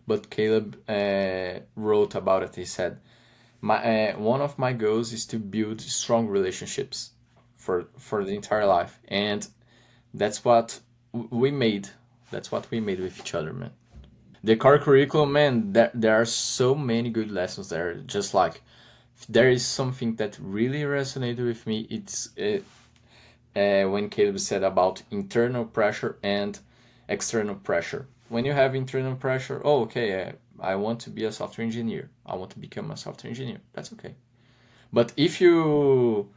but Caleb wrote about it. He said, one of my goals is to build strong relationships for the entire life, and that's what we made. That's what we made with each other, man. The core curriculum, man, there are so many good lessons there. Just like, if there is something that really resonated with me, it's when Caleb said about internal pressure and external pressure. When you have internal pressure, oh, okay, I want to be a software engineer. I want to become a software engineer. That's okay. But if you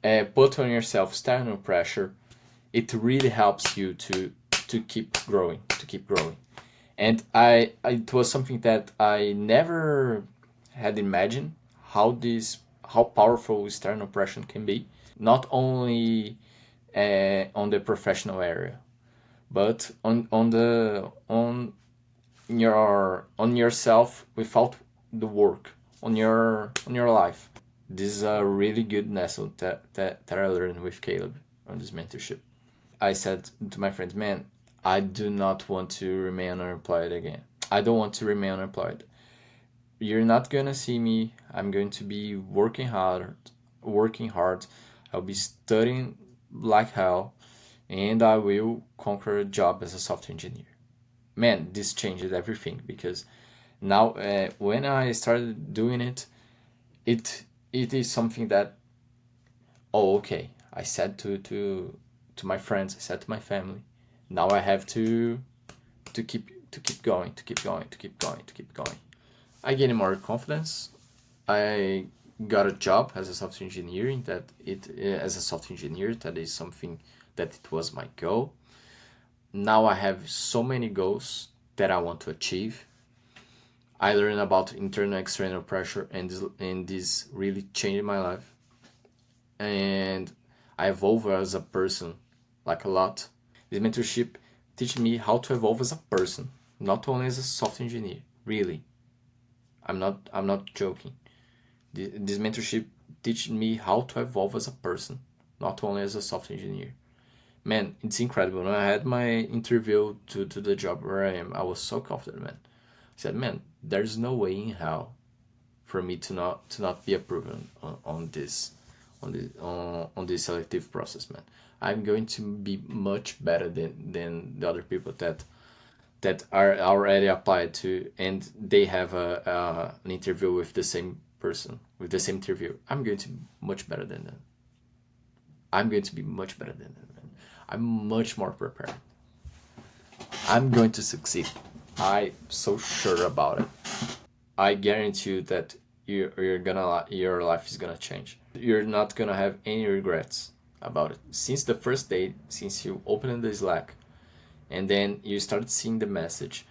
put on yourself external pressure, it really helps you to keep growing, And it was something that I never had imagined how powerful external pressure can be, not only on the professional area, but on yourself without the work, on your life. This is a really good lesson that I learned with Caleb on this mentorship. I said to my friends, man, I do not want to remain unemployed again. I don't want to remain unemployed. You're not gonna see me. I'm going to be working hard. I'll be studying like hell, and I will conquer a job as a software engineer. Man, this changed everything, because now when I started doing it, it is something that, oh, okay, I said to my friends, I said to my family, now I have to keep going. I gained more confidence. I got a job as a software engineer. That is something that it was my goal. Now I have so many goals that I want to achieve. I learned about internal external pressure, and this really changed my life. And I evolved as a person, like a lot. This mentorship teach me how to evolve as a person, not only as a software engineer. Really, I'm not joking. This mentorship teach me how to evolve as a person, not only as a software engineer. Man, it's incredible. When I had my interview to the job where I am, I was so confident, man. I said, man, there's no way in hell for me to not be approved on this selective process, man. I'm going to be much better than the other people that are already applied to, and they have an interview with the same person, with the same interview. I'm going to be much better than them. I'm going to be much better than them, man. I'm much more prepared. I'm going to succeed. I'm so sure about it. I guarantee you that your life is gonna change. You're not gonna have any regrets about it. Since the first day, since you opened the Slack, and then you started seeing the message,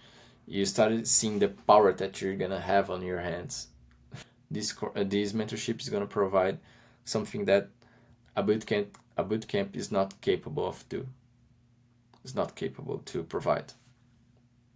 you started seeing the power that you're gonna have on your hands. This mentorship is gonna provide something that a bootcamp is not capable of do. It's not capable to provide.